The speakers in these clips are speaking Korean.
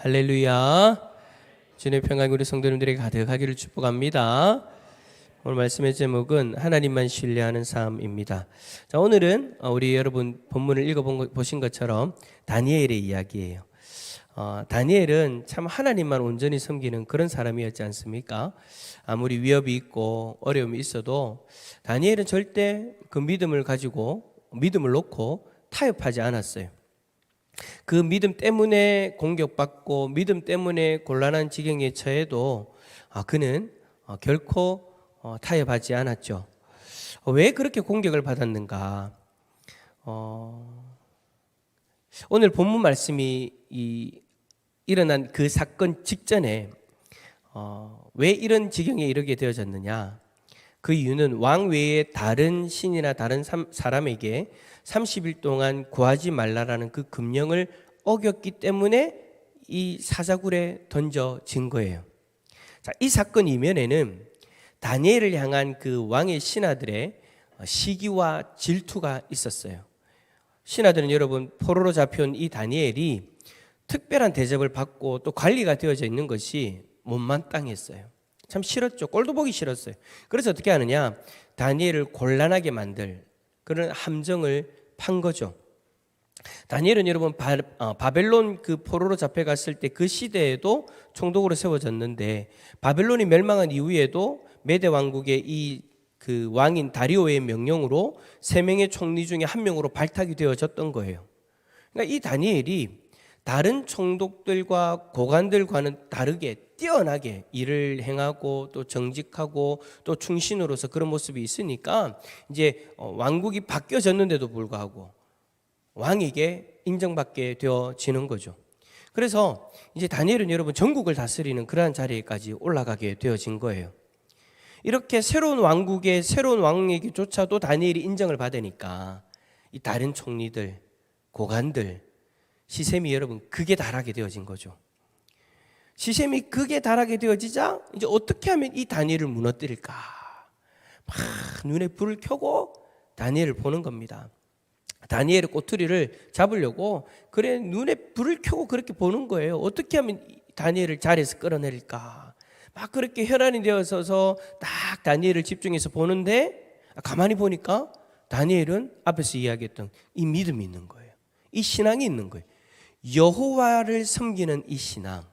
할렐루야. 주님의 평강이 우리 성도님들에게 가득하기를 축복합니다. 오늘 말씀의 제목은 하나님만 신뢰하는 삶입니다. 자, 오늘은 우리 여러분 본문을 읽어보신 것처럼 다니엘의 이야기예요. 다니엘은 참 하나님만 온전히 섬기는 그런 사람이었지 않습니까? 아무리 위협이 있고 어려움이 있어도 다니엘은 절대 그 믿음을 놓고 타협하지 않았어요. 그 믿음 때문에 공격받고 믿음 때문에 곤란한 지경에 처해도 그는 결코 타협하지 않았죠. 왜 그렇게 공격을 받았는가? 오늘 본문 말씀이 일어난 그 사건 직전에 왜 이런 지경에 이르게 되어졌느냐? 그 이유는 왕 외에 다른 신이나 다른 사람에게 30일 동안 구하지 말라라는 그 금령을 어겼기 때문에 이 사자굴에 던져진 거예요. 자, 이 사건 이면에는 다니엘을 향한 그 왕의 신하들의 시기와 질투가 있었어요. 신하들은 여러분 포로로 잡혀온 이 다니엘이 특별한 대접을 받고 또 관리가 되어져 있는 것이 못마땅했어요. 참 싫었죠. 꼴도 보기 싫었어요. 그래서 어떻게 하느냐? 다니엘을 곤란하게 만들 그런 함정을 판 거죠. 다니엘은 여러분 바벨론 그 포로로 잡혀갔을 때 그 시대에도 총독으로 세워졌는데 바벨론이 멸망한 이후에도 메대 왕국의 이 그 왕인 다리오의 명령으로 3명의 총리 중에 1명으로 발탁이 되어졌던 거예요. 그러니까 이 다니엘이 다른 총독들과 고관들과는 다르게 뛰어나게 일을 행하고 또 정직하고 또 충신으로서 그런 모습이 있으니까 이제 왕국이 바뀌어졌는데도 불구하고 왕에게 인정받게 되어지는 거죠. 그래서 이제 다니엘은 여러분 전국을 다스리는 그러한 자리에까지 올라가게 되어진 거예요. 이렇게 새로운 왕국의 새로운 왕에게조차도 다니엘이 인정을 받으니까 이 다른 총리들, 고관들 시샘이 여러분 극에 달하게 되어진 거죠. 시샘이 극에 달하게 되어지자 이제 어떻게 하면 이 다니엘을 무너뜨릴까? 막 눈에 불을 켜고 다니엘을 보는 겁니다. 다니엘의 꼬투리를 잡으려고 그래 눈에 불을 켜고 그렇게 보는 거예요. 어떻게 하면 다니엘을 자리에서 끌어내릴까? 막 그렇게 혈안이 되어서서 딱 다니엘을 집중해서 보는데 가만히 보니까 다니엘은 앞에서 이야기했던 이 믿음이 있는 거예요. 이 신앙이 있는 거예요. 여호와를 섬기는 이 신앙,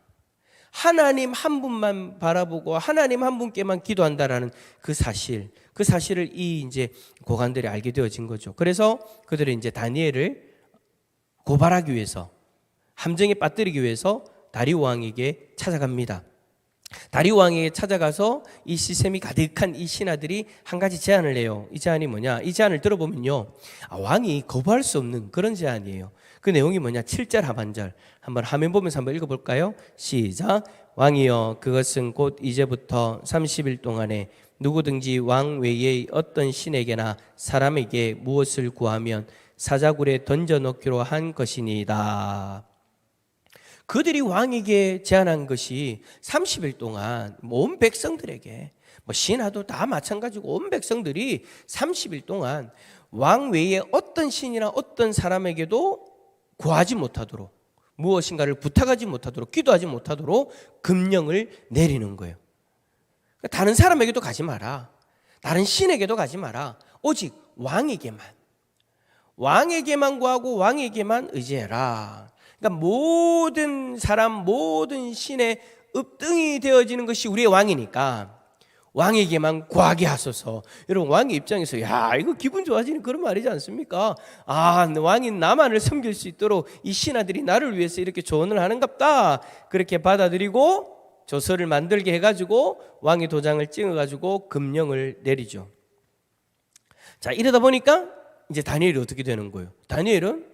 하나님 한 분만 바라보고 하나님 한 분께만 기도한다라는 그 사실을 이 이제 고관들이 알게 되어진 거죠. 그래서 그들은 이제 다니엘을 고발하기 위해서 함정에 빠뜨리기 위해서 다리오 왕에게 찾아갑니다. 다리오 왕에게 찾아가서 이 시샘이 가득한 이 신하들이 한 가지 제안을 해요. 이 제안이 뭐냐? 이 제안을 들어보면요, 왕이 거부할 수 없는 그런 제안이에요. 그 내용이 뭐냐? 7절 하반절 한번 화면 보면서 한번 읽어볼까요? 시작. 왕이여, 그것은 곧 이제부터 30일 동안에 누구든지 왕 외의 어떤 신에게나 사람에게 무엇을 구하면 사자굴에 던져놓기로 한 것이니이다. 그들이 왕에게 제안한 것이 30일 동안 온 백성들에게, 신하도 다 마찬가지고 온 백성들이 30일 동안 왕 외에 어떤 신이나 어떤 사람에게도 구하지 못하도록, 무엇인가를 부탁하지 못하도록, 기도하지 못하도록 금령을 내리는 거예요. 다른 사람에게도 가지 마라, 다른 신에게도 가지 마라, 오직 왕에게만 구하고 왕에게만 의지해라. 그러니까 모든 사람, 모든 신의 읍등이 되어지는 것이 우리의 왕이니까 왕에게만 구하게 하소서. 여러분, 왕의 입장에서 이거 기분 좋아지는 그런 말이지 않습니까? 왕이 나만을 섬길 수 있도록 이 신하들이 나를 위해서 이렇게 조언을 하는갑다. 그렇게 받아들이고 조서를 만들게 해가지고 왕의 도장을 찍어가지고 금령을 내리죠. 자, 이러다 보니까 이제 다니엘이 어떻게 되는 거예요? 다니엘은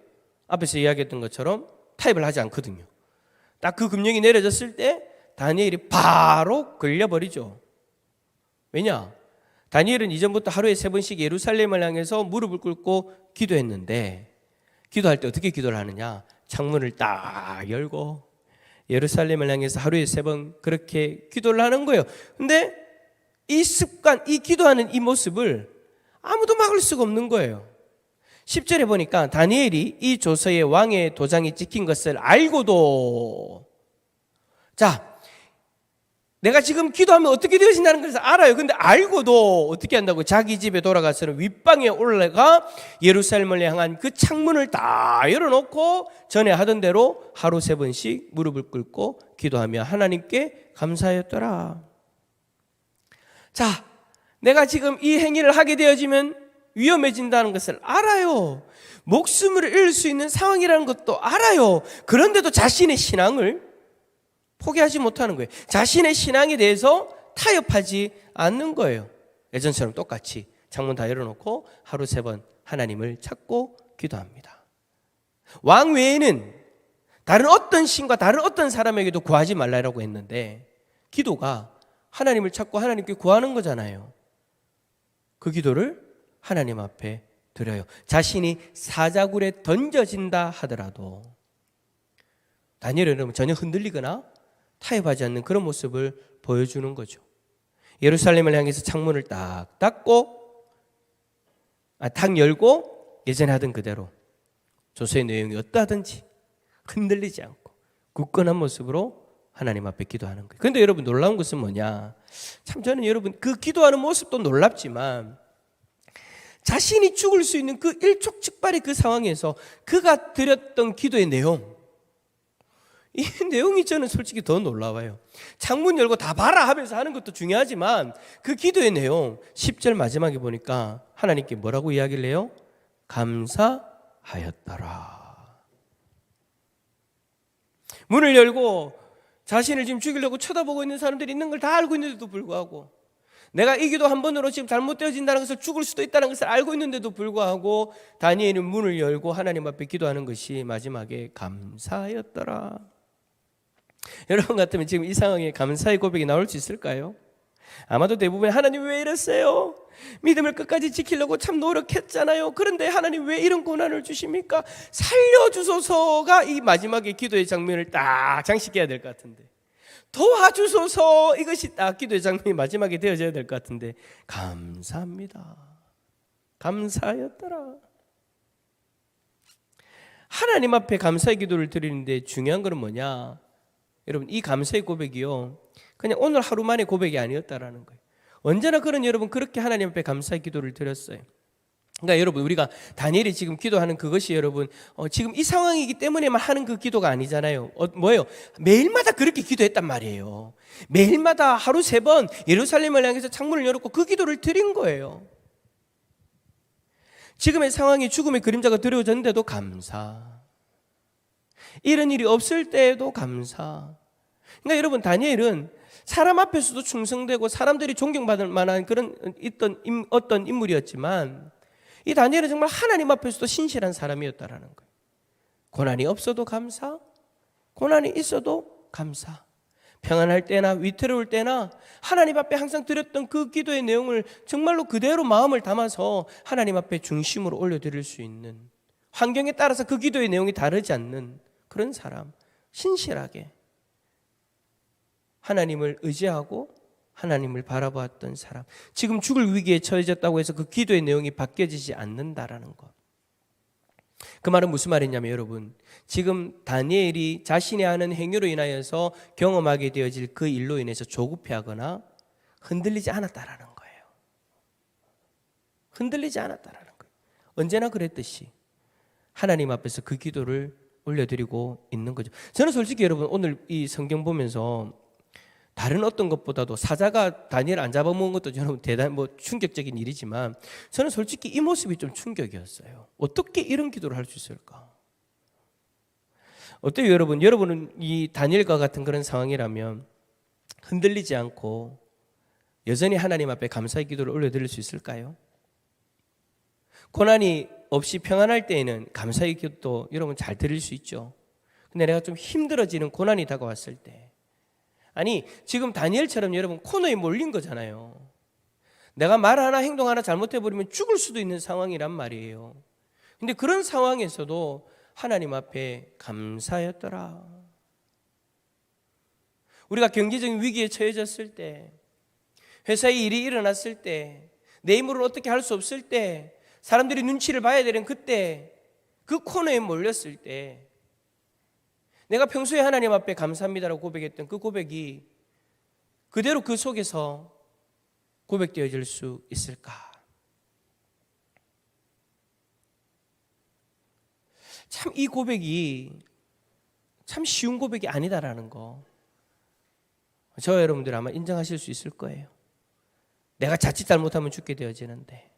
앞에서 이야기했던 것처럼 타협을 하지 않거든요. 딱 그 금령이 내려졌을 때 다니엘이 바로 걸려버리죠. 왜냐? 다니엘은 이전부터 하루에 3번씩 예루살렘을 향해서 무릎을 꿇고 기도했는데, 기도할 때 어떻게 기도를 하느냐? 창문을 딱 열고 예루살렘을 향해서 하루에 3번 그렇게 기도를 하는 거예요. 근데 이 습관, 이 기도하는 이 모습을 아무도 막을 수가 없는 거예요. 10절에 보니까 다니엘이 이 조서에 왕의 도장이 찍힌 것을 알고도 자, 내가 지금 기도하면 어떻게 되어진다는 것을 알아요. 근데 알고도 어떻게 한다고? 자기 집에 돌아가서는 윗방에 올라가 예루살렘을 향한 그 창문을 다 열어놓고 전에 하던 대로 하루 3번씩 무릎을 꿇고 기도하며 하나님께 감사하였더라. 자, 내가 지금 이 행위를 하게 되어지면 위험해진다는 것을 알아요. 목숨을 잃을 수 있는 상황이라는 것도 알아요. 그런데도 자신의 신앙을 포기하지 못하는 거예요. 자신의 신앙에 대해서 타협하지 않는 거예요. 예전처럼 똑같이 창문 다 열어놓고 하루 3번 하나님을 찾고 기도합니다. 왕 외에는 다른 어떤 신과 다른 어떤 사람에게도 구하지 말라고 했는데 기도가 하나님을 찾고 하나님께 구하는 거잖아요. 그 기도를 하나님 앞에 드려요. 자신이 사자굴에 던져진다 하더라도 다니엘은 전혀 흔들리거나 타협하지 않는 그런 모습을 보여주는 거죠. 예루살렘을 향해서 창문을 딱 닫고 탁 열고 예전에 하던 그대로 조서의 내용이 어떠하든지 흔들리지 않고 굳건한 모습으로 하나님 앞에 기도하는 거예요. 그런데 여러분 놀라운 것은 뭐냐? 참 저는 여러분 그 기도하는 모습도 놀랍지만 자신이 죽을 수 있는 그 일촉즉발의 그 상황에서 그가 드렸던 기도의 내용, 이 내용이 저는 솔직히 더 놀라워요. 창문 열고 다 봐라 하면서 하는 것도 중요하지만 그 기도의 내용 10절 마지막에 보니까 하나님께 뭐라고 이야기를 해요? 감사하였더라. 문을 열고 자신을 지금 죽이려고 쳐다보고 있는 사람들이 있는 걸 다 알고 있는데도 불구하고 내가 이 기도 한 번으로 지금 잘못되어진다는 것을 죽을 수도 있다는 것을 알고 있는데도 불구하고 다니엘은 문을 열고 하나님 앞에 기도하는 것이 마지막에 감사하였더라. 여러분 같으면 지금 이 상황에 감사의 고백이 나올 수 있을까요? 아마도 대부분 하나님 왜 이랬어요? 믿음을 끝까지 지키려고 참 노력했잖아요. 그런데 하나님 왜 이런 고난을 주십니까? 살려주소서가 이 마지막에 기도의 장면을 딱 장식해야 될 것 같은데, 도와주소서 이것이 딱 기도의 장면이 마지막에 되어져야 될 것 같은데, 감사합니다. 감사하였더라. 하나님 앞에 감사의 기도를 드리는데 중요한 건 뭐냐? 여러분 이 감사의 고백이요 그냥 오늘 하루 만의 고백이 아니었다라는 거예요. 언제나 그런 여러분 그렇게 하나님 앞에 감사의 기도를 드렸어요. 그러니까 여러분 우리가 다니엘이 지금 기도하는 그것이 여러분 지금 이 상황이기 때문에만 하는 그 기도가 아니잖아요. 뭐예요? 매일마다 그렇게 기도했단 말이에요. 매일마다 하루 3번 예루살렘을 향해서 창문을 열었고 그 기도를 드린 거예요. 지금의 상황이 죽음의 그림자가 드려졌는데도 감사. 이런 일이 없을 때에도 감사. 그러니까 여러분 다니엘은 사람 앞에서도 충성되고 사람들이 존경받을 만한 그런 어떤 인물이었지만 이 다니엘은 정말 하나님 앞에서도 신실한 사람이었다라는 거예요. 고난이 없어도 감사, 고난이 있어도 감사. 평안할 때나 위태로울 때나 하나님 앞에 항상 드렸던 그 기도의 내용을 정말로 그대로 마음을 담아서 하나님 앞에 중심으로 올려드릴 수 있는, 환경에 따라서 그 기도의 내용이 다르지 않는 그런 사람, 신실하게 하나님을 의지하고 하나님을 바라보았던 사람, 지금 죽을 위기에 처해졌다고 해서 그 기도의 내용이 바뀌어지지 않는다라는 것. 그 말은 무슨 말이냐면 여러분 지금 다니엘이 자신이 하는 행위로 인하여서 경험하게 되어질 그 일로 인해서 조급해하거나 흔들리지 않았다라는 거예요. 흔들리지 않았다라는 거예요. 언제나 그랬듯이 하나님 앞에서 그 기도를 올려드리고 있는 거죠. 저는 솔직히 여러분 오늘 이 성경 보면서 다른 어떤 것보다도 사자가 다니엘 안 잡아먹은 것도 저는 대단히 충격적인 일이지만 저는 솔직히 이 모습이 좀 충격이었어요. 어떻게 이런 기도를 할 수 있을까? 어때요 여러분? 여러분은 이 다니엘과 같은 그런 상황이라면 흔들리지 않고 여전히 하나님 앞에 감사의 기도를 올려드릴 수 있을까요? 고난이 없이 평안할 때에는 감사의 기도도 여러분 잘 드릴 수 있죠. 근데 내가 좀 힘들어지는 고난이 다가왔을 때, 아니 지금 다니엘처럼 여러분 코너에 몰린 거잖아요. 내가 말 하나 행동 하나 잘못해버리면 죽을 수도 있는 상황이란 말이에요. 근데 그런 상황에서도 하나님 앞에 감사였더라. 우리가 경제적인 위기에 처해졌을 때, 회사에 일이 일어났을 때, 내 힘으로는 어떻게 할 수 없을 때, 사람들이 눈치를 봐야 되는 그때, 그 코너에 몰렸을 때 내가 평소에 하나님 앞에 감사합니다라고 고백했던 그 고백이 그대로 그 속에서 고백되어질 수 있을까? 참 이 고백이 참 쉬운 고백이 아니다라는 거 저와 여러분들 아마 인정하실 수 있을 거예요. 내가 자칫 잘못하면 죽게 되어지는데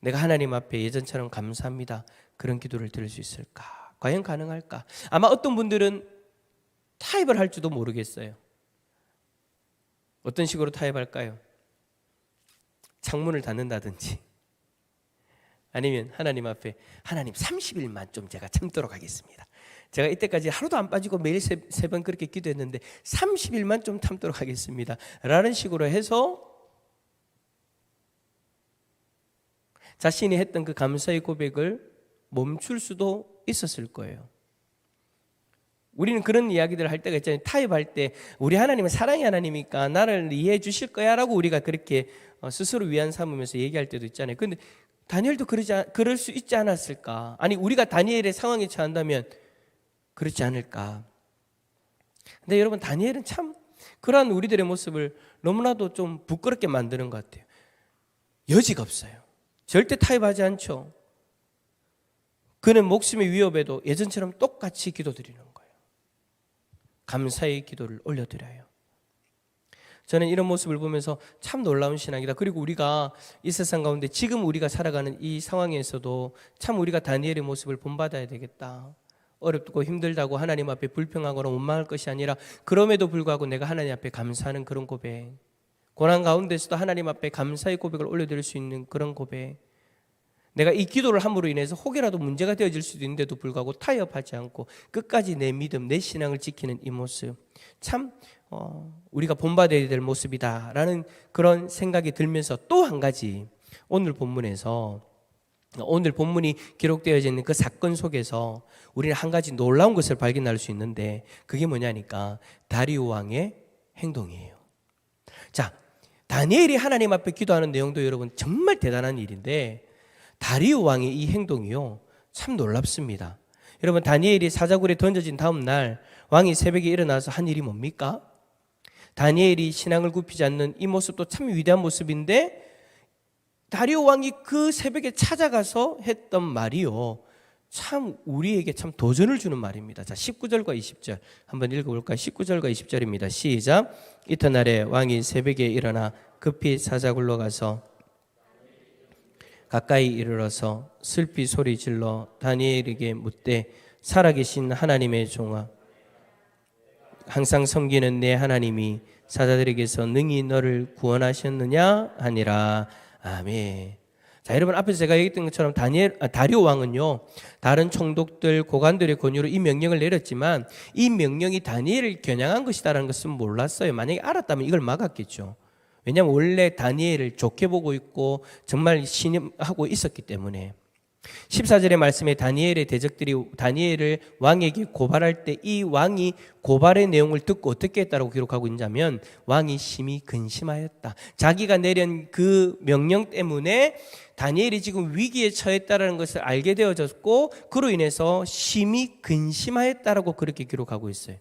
내가 하나님 앞에 예전처럼 감사합니다 그런 기도를 드릴 수 있을까? 과연 가능할까? 아마 어떤 분들은 타협을 할지도 모르겠어요. 어떤 식으로 타협할까요? 창문을 닫는다든지 아니면 하나님 앞에 하나님 30일만 좀 제가 참도록 하겠습니다. 제가 이때까지 하루도 안 빠지고 매일 세 번 그렇게 기도했는데 30일만 좀 참도록 하겠습니다 라는 식으로 해서 자신이 했던 그 감사의 고백을 멈출 수도 있었을 거예요. 우리는 그런 이야기들을 할 때가 있잖아요. 타협할 때 우리 하나님은 사랑의 하나님이니까 나를 이해해 주실 거야 라고 우리가 그렇게 스스로 위안 삼으면서 얘기할 때도 있잖아요. 그런데 다니엘도 그럴 수 있지 않았을까? 아니 우리가 다니엘의 상황에 처한다면 그렇지 않을까? 근데 여러분 다니엘은 참 그러한 우리들의 모습을 너무나도 좀 부끄럽게 만드는 것 같아요. 여지가 없어요. 절대 타협하지 않죠. 그는 목숨의 위협에도 예전처럼 똑같이 기도드리는 거예요. 감사의 기도를 올려드려요. 저는 이런 모습을 보면서 참 놀라운 신앙이다. 그리고 우리가 이 세상 가운데 지금 우리가 살아가는 이 상황에서도 참 우리가 다니엘의 모습을 본받아야 되겠다. 어렵고 힘들다고 하나님 앞에 불평하거나 원망할 것이 아니라 그럼에도 불구하고 내가 하나님 앞에 감사하는 그런 고백, 고난 가운데서도 하나님 앞에 감사의 고백을 올려드릴 수 있는 그런 고백, 내가 이 기도를 함으로 인해서 혹여라도 문제가 되어질 수도 있는데도 불구하고 타협하지 않고 끝까지 내 믿음, 내 신앙을 지키는 이 모습, 참 우리가 본받아야 될 모습이다라는 그런 생각이 들면서 또 한 가지 오늘 본문이 기록되어 있는 그 사건 속에서 우리는 한 가지 놀라운 것을 발견할 수 있는데 그게 뭐냐니까 다리오 왕의 행동이에요. 자, 다니엘이 하나님 앞에 기도하는 내용도 여러분 정말 대단한 일인데 다리오 왕의 이 행동이요 참 놀랍습니다. 여러분 다니엘이 사자굴에 던져진 다음 날 왕이 새벽에 일어나서 한 일이 뭡니까? 다니엘이 신앙을 굽히지 않는 이 모습도 참 위대한 모습인데 다리오 왕이 그 새벽에 찾아가서 했던 말이요 참 우리에게 참 도전을 주는 말입니다. 자, 19절과 20절 한번 읽어볼까요? 19절과 20절입니다. 시작. 이튿날에 왕이 새벽에 일어나 급히 사자굴로 가서 가까이 이르러서 슬피 소리 질러 다니엘에게 묻되 살아계신 하나님의 종아 항상 섬기는 내 하나님이 사자들에게서 능히 너를 구원하셨느냐 하니라. 아멘. 자, 여러분 앞에서 제가 얘기했던 것처럼 다리오 왕은요 다른 총독들 고관들의 권유로 이 명령을 내렸지만 이 명령이 다니엘을 겨냥한 것이다라는 것은 몰랐어요. 만약에 알았다면 이걸 막았겠죠. 왜냐하면 원래 다니엘을 좋게 보고 있고 정말 신임하고 있었기 때문에 14절의 말씀에 다니엘의 대적들이 다니엘을 왕에게 고발할 때 이 왕이 고발의 내용을 듣고 어떻게 했다고 기록하고 있냐면 왕이 심히 근심하였다. 자기가 내린 그 명령 때문에 다니엘이 지금 위기에 처했다는 것을 알게 되어졌고 그로 인해서 심히 근심하였다라고 그렇게 기록하고 있어요.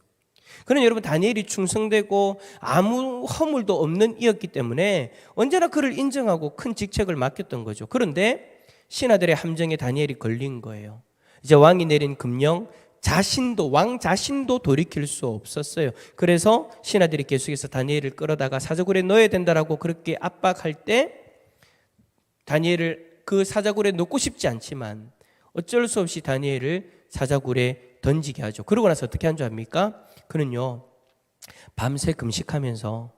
그는 여러분 다니엘이 충성되고 아무 허물도 없는 이였기 때문에 언제나 그를 인정하고 큰 직책을 맡겼던 거죠. 그런데 신하들의 함정에 다니엘이 걸린 거예요. 이제 왕이 내린 금령 왕 자신도 돌이킬 수 없었어요. 그래서 신하들이 계속해서 다니엘을 끌어다가 사자굴에 넣어야 된다라고 그렇게 압박할 때 다니엘을 그 사자굴에 넣고 싶지 않지만 어쩔 수 없이 다니엘을 사자굴에 던지게 하죠. 그러고 나서 어떻게 한 줄 압니까? 그는요 밤새 금식하면서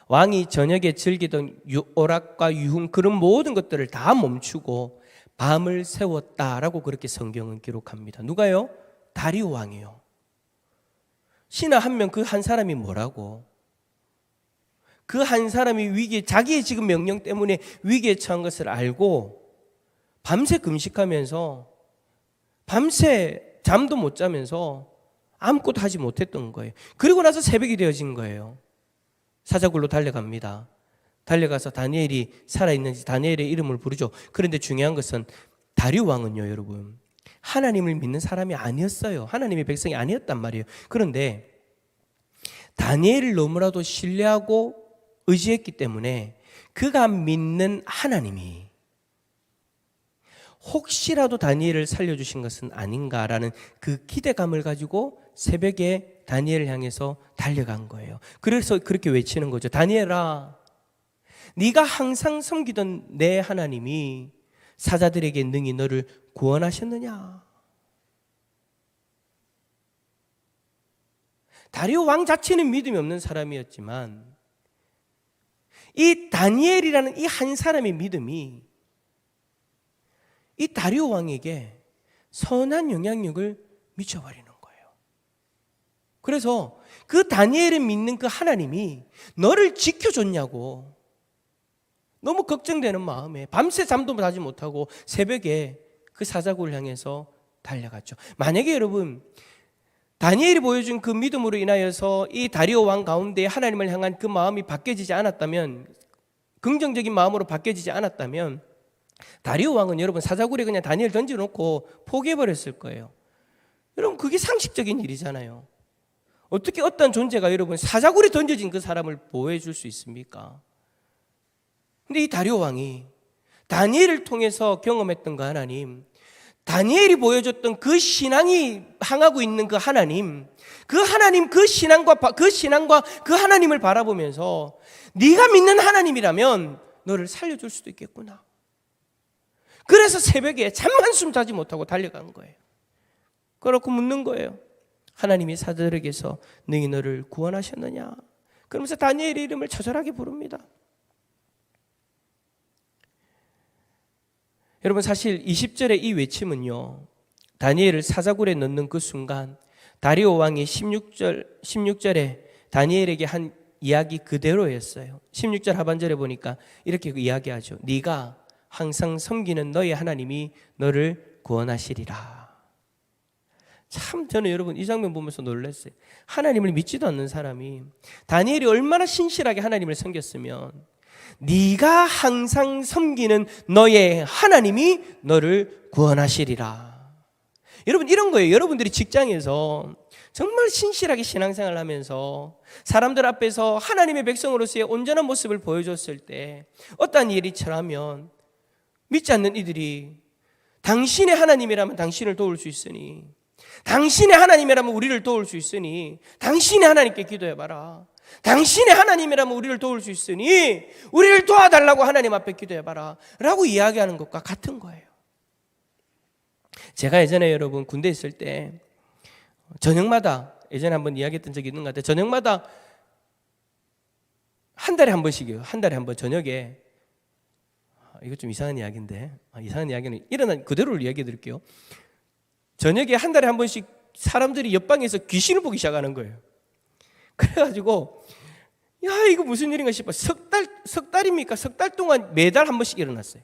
왕이 저녁에 즐기던 오락과 유흥 그런 모든 것들을 다 멈추고 밤을 새웠다라고 그렇게 성경은 기록합니다. 누가요? 다리오 왕이요. 신하 한 명 그 한 사람이 뭐라고? 그 한 사람이 자기의 지금 명령 때문에 위기에 처한 것을 알고 밤새 금식하면서 밤새 잠도 못 자면서 아무것도 하지 못했던 거예요. 그리고 나서 새벽이 되어진 거예요. 사자굴로 달려갑니다. 달려가서 다니엘이 살아있는지 다니엘의 이름을 부르죠. 그런데 중요한 것은 다리오 왕은요 여러분 하나님을 믿는 사람이 아니었어요. 하나님의 백성이 아니었단 말이에요. 그런데 다니엘을 너무나도 신뢰하고 의지했기 때문에 그가 믿는 하나님이 혹시라도 다니엘을 살려주신 것은 아닌가라는 그 기대감을 가지고 새벽에 다니엘을 향해서 달려간 거예요. 그래서 그렇게 외치는 거죠. 다니엘아, 네가 항상 섬기던 내 하나님이 사자들에게 능히 너를 구원하셨느냐? 다리오 왕 자체는 믿음이 없는 사람이었지만 이 다니엘이라는 이 한 사람의 믿음이 이 다리오 왕에게 선한 영향력을 미쳐버리는 거예요. 그래서 그 다니엘을 믿는 그 하나님이 너를 지켜줬냐고 너무 걱정되는 마음에 밤새 잠도 자지 못하고 새벽에 그 사자굴을 향해서 달려갔죠. 만약에 여러분 다니엘이 보여준 그 믿음으로 인하여서 이 다리오 왕 가운데 하나님을 향한 그 마음이 바뀌어지지 않았다면, 긍정적인 마음으로 바뀌어지지 않았다면 다리오 왕은 여러분 사자굴에 그냥 다니엘 던져놓고 포기해버렸을 거예요. 여러분 그게 상식적인 일이잖아요. 어떻게 어떤 존재가 여러분 사자굴에 던져진 그 사람을 보호해 줄 수 있습니까? 근데 이 다리오 왕이 다니엘을 통해서 경험했던 그 하나님, 다니엘이 보여줬던 그 신앙이 향하고 있는 그 하나님, 그 신앙과 그 하나님을 바라보면서 네가 믿는 하나님이라면 너를 살려줄 수도 있겠구나. 그래서 새벽에 잠 한숨 자지 못하고 달려간 거예요. 그렇고 묻는 거예요. 하나님이 사자들에게서 능히 너를 구원하셨느냐? 그러면서 다니엘의 이름을 처절하게 부릅니다. 여러분 사실 20절의 이 외침은요, 다니엘을 사자굴에 넣는 그 순간 다리오 왕이 16절에 다니엘에게 한 이야기 그대로였어요. 16절 하반절에 보니까 이렇게 이야기하죠. 네가 항상 섬기는 너의 하나님이 너를 구원하시리라. 참 저는 여러분 이 장면 보면서 놀랐어요. 하나님을 믿지도 않는 사람이 다니엘이 얼마나 신실하게 하나님을 섬겼으면 네가 항상 섬기는 너의 하나님이 너를 구원하시리라. 여러분 이런 거예요. 여러분들이 직장에서 정말 신실하게 신앙생활을 하면서 사람들 앞에서 하나님의 백성으로서의 온전한 모습을 보여줬을 때 어떠한 일이 처하면 믿지 않는 이들이 당신의 하나님이라면 당신을 도울 수 있으니, 당신의 하나님이라면 우리를 도울 수 있으니 당신의 하나님께 기도해봐라. 당신의 하나님이라면 우리를 도울 수 있으니 우리를 도와달라고 하나님 앞에 기도해봐라 라고 이야기하는 것과 같은 거예요. 제가 예전에 여러분 군대에 있을 때 저녁마다, 예전에 한번 이야기했던 적이 있는 것 같아요. 저녁마다 한 달에 한 번씩이요. 한 달에 한 번 저녁에, 이거 좀 이상한 이야기인데, 이상한 이야기는 일어난 그대로를 이야기해 드릴게요. 저녁에 한 달에 한 번씩 사람들이 옆방에서 귀신을 보기 시작하는 거예요. 그래가지고 야 이거 무슨 일인가 싶어. 석 달입니까? 석 달 동안 매달 한 번씩 일어났어요.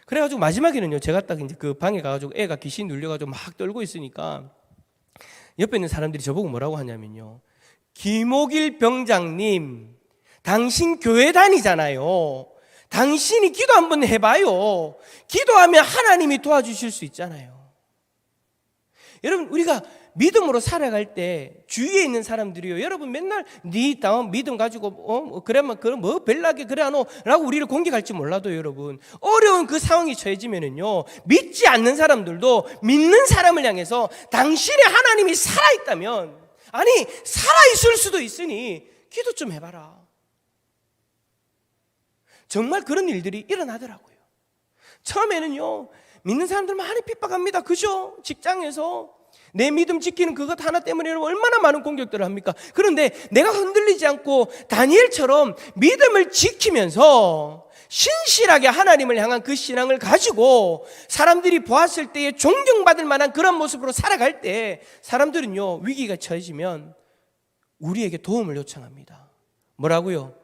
그래가지고 마지막에는요, 제가 딱 이제 그 방에 가가지고 애가 귀신 눌려가지고 막 떨고 있으니까 옆에 있는 사람들이 저보고 뭐라고 하냐면요, 김옥일 병장님, 당신 교회 다니잖아요. 당신이 기도 한번 해봐요. 기도하면 하나님이 도와주실 수 있잖아요. 여러분 우리가 믿음으로 살아갈 때 주위에 있는 사람들이요, 여러분 맨날 네 다음 믿음 가지고 그러면 그럼 뭐 별나게 그래 하노 라고 우리를 공격할지 몰라도 여러분 어려운 그 상황이 처해지면은요, 믿지 않는 사람들도 믿는 사람을 향해서 당신의 하나님이 살아있다면, 아니 살아있을 수도 있으니 기도 좀 해봐라. 정말 그런 일들이 일어나더라고요. 처음에는요 믿는 사람들 많이 핍박합니다. 그죠? 직장에서 내 믿음 지키는 그것 하나 때문에 얼마나 많은 공격들을 합니까? 그런데 내가 흔들리지 않고 다니엘처럼 믿음을 지키면서 신실하게 하나님을 향한 그 신앙을 가지고 사람들이 보았을 때에 존경받을 만한 그런 모습으로 살아갈 때 사람들은요, 위기가 처해지면 우리에게 도움을 요청합니다. 뭐라고요?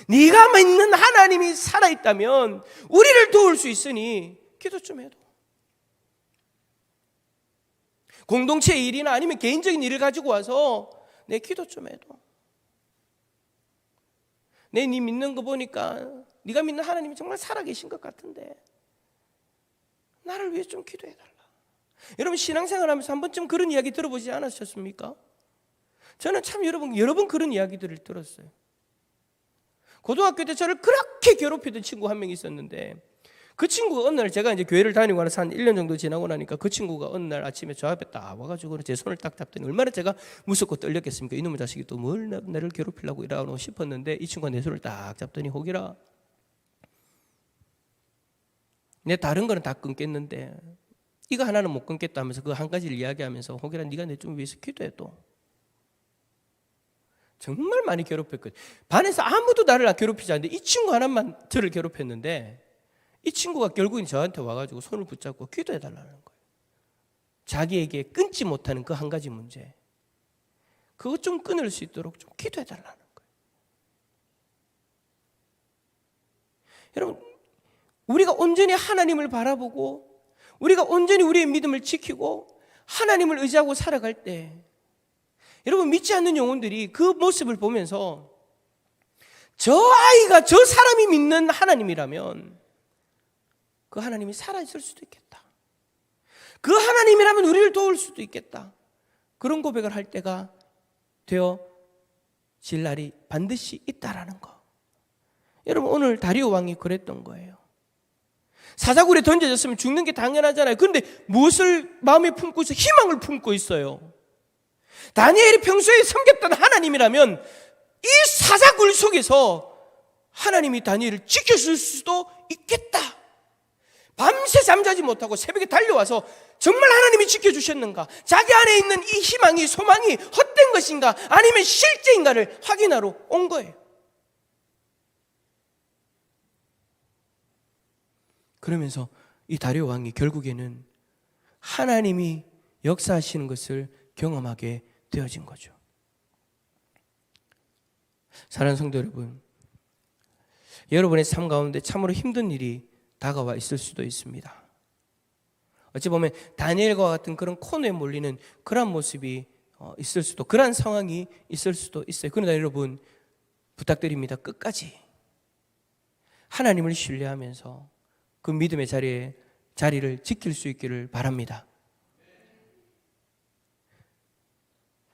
네가 믿는 하나님이 살아있다면 우리를 도울 수 있으니 기도 좀 해도. 공동체 일이나 아니면 개인적인 일을 가지고 와서 내 기도 좀 해도. 네 믿는 거 보니까 네가 믿는 하나님이 정말 살아계신 것 같은데 나를 위해 좀 기도해달라. 여러분 신앙생활하면서 한 번쯤 그런 이야기 들어보지 않으셨습니까? 저는 참 여러 번 그런 이야기들을 들었어요. 고등학교 때 저를 그렇게 괴롭히던 친구 한 명 있었는데, 그 친구가 어느 날, 제가 이제 교회를 다니고 나서 한 1년 정도 지나고 나니까 그 친구가 어느 날 아침에 저 앞에 딱 와가지고 제 손을 딱 잡더니 얼마나 제가 무섭고 떨렸겠습니까? 이놈의 자식이 또 뭘 나를 괴롭히려고 이러고 싶었는데, 이 친구가 내 손을 딱 잡더니, 호기라, 내 다른 거는 다 끊겠는데 이거 하나는 못 끊겠다 하면서 그 한 가지를 이야기하면서, 호기라, 네가 내 좀 위해서 기도해. 또 정말 많이 괴롭혔거든. 반에서 아무도 나를 괴롭히지 않는데 이 친구 하나만 저를 괴롭혔는데, 이 친구가 결국엔 저한테 와가지고 손을 붙잡고 기도해 달라는 거예요. 자기에게 끊지 못하는 그 한 가지 문제, 그것 좀 끊을 수 있도록 좀 기도해 달라는 거예요. 여러분, 우리가 온전히 하나님을 바라보고 우리가 온전히 우리의 믿음을 지키고 하나님을 의지하고 살아갈 때, 여러분, 믿지 않는 영혼들이 그 모습을 보면서 저 아이가, 저 사람이 믿는 하나님이라면 그 하나님이 살아있을 수도 있겠다, 그 하나님이라면 우리를 도울 수도 있겠다, 그런 고백을 할 때가 되어질 날이 반드시 있다라는 거. 여러분, 오늘 다리오 왕이 그랬던 거예요. 사자굴에 던져졌으면 죽는 게 당연하잖아요. 그런데 무엇을 마음에 품고 있어? 희망을 품고 있어요. 다니엘이 평소에 섬겼던 하나님이라면 이 사자굴 속에서 하나님이 다니엘을 지켜줄 수도 있겠다. 밤새 잠자지 못하고 새벽에 달려와서 정말 하나님이 지켜주셨는가, 자기 안에 있는 이 희망이, 소망이 헛된 것인가 아니면 실제인가를 확인하러 온 거예요. 그러면서 이 다리오 왕이 결국에는 하나님이 역사하시는 것을 경험하게 되어진 거죠. 사랑하는 성도 여러분, 여러분의 삶 가운데 참으로 힘든 일이 다가와 있을 수도 있습니다. 어찌 보면 다니엘과 같은 그런 코너에 몰리는 그런 모습이 있을 수도, 그런 상황이 있을 수도 있어요. 그러나 여러분, 부탁드립니다. 끝까지 하나님을 신뢰하면서 그 믿음의 자리를 지킬 수 있기를 바랍니다.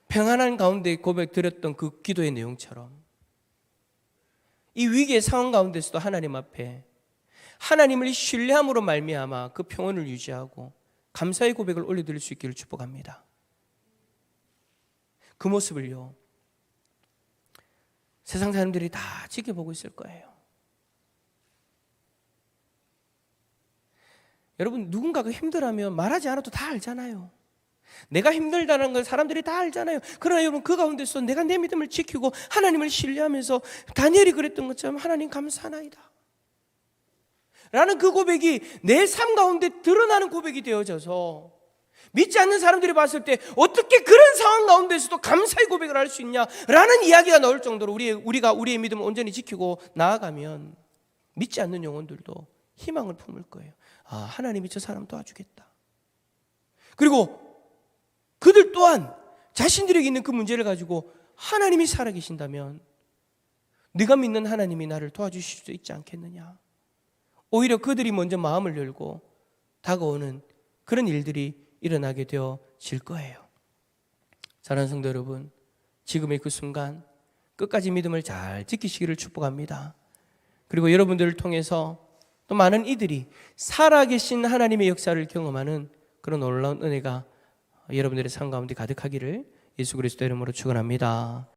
평안한 가운데 고백드렸던 그 기도의 내용처럼 이 위기의 상황 가운데서도 하나님 앞에 하나님을 신뢰함으로 말미암아 그 평온을 유지하고 감사의 고백을 올려드릴 수 있기를 축복합니다. 그 모습을요, 세상 사람들이 다 지켜보고 있을 거예요. 여러분, 누군가가 힘들어하면 말하지 않아도 다 알잖아요. 내가 힘들다는 걸 사람들이 다 알잖아요. 그러나 여러분, 그 가운데서 내가 내 믿음을 지키고 하나님을 신뢰하면서 다니엘이 그랬던 것처럼 하나님 감사하나이다 라는 그 고백이 내 삶 가운데 드러나는 고백이 되어져서, 믿지 않는 사람들이 봤을 때 어떻게 그런 상황 가운데서도 감사의 고백을 할 수 있냐라는 이야기가 나올 정도로 우리가 우리의 믿음을 온전히 지키고 나아가면 믿지 않는 영혼들도 희망을 품을 거예요. 아, 하나님이 저 사람 도와주겠다. 그리고 그들 또한 자신들에게 있는 그 문제를 가지고 하나님이 살아계신다면 네가 믿는 하나님이 나를 도와주실 수 있지 않겠느냐. 오히려 그들이 먼저 마음을 열고 다가오는 그런 일들이 일어나게 되어질 거예요. 사랑하는 성도 여러분, 지금의 그 순간 끝까지 믿음을 잘 지키시기를 축복합니다. 그리고 여러분들을 통해서 또 많은 이들이 살아계신 하나님의 역사를 경험하는 그런 놀라운 은혜가 여러분들의 삶 가운데 가득하기를 예수 그리스도 이름으로 축원합니다.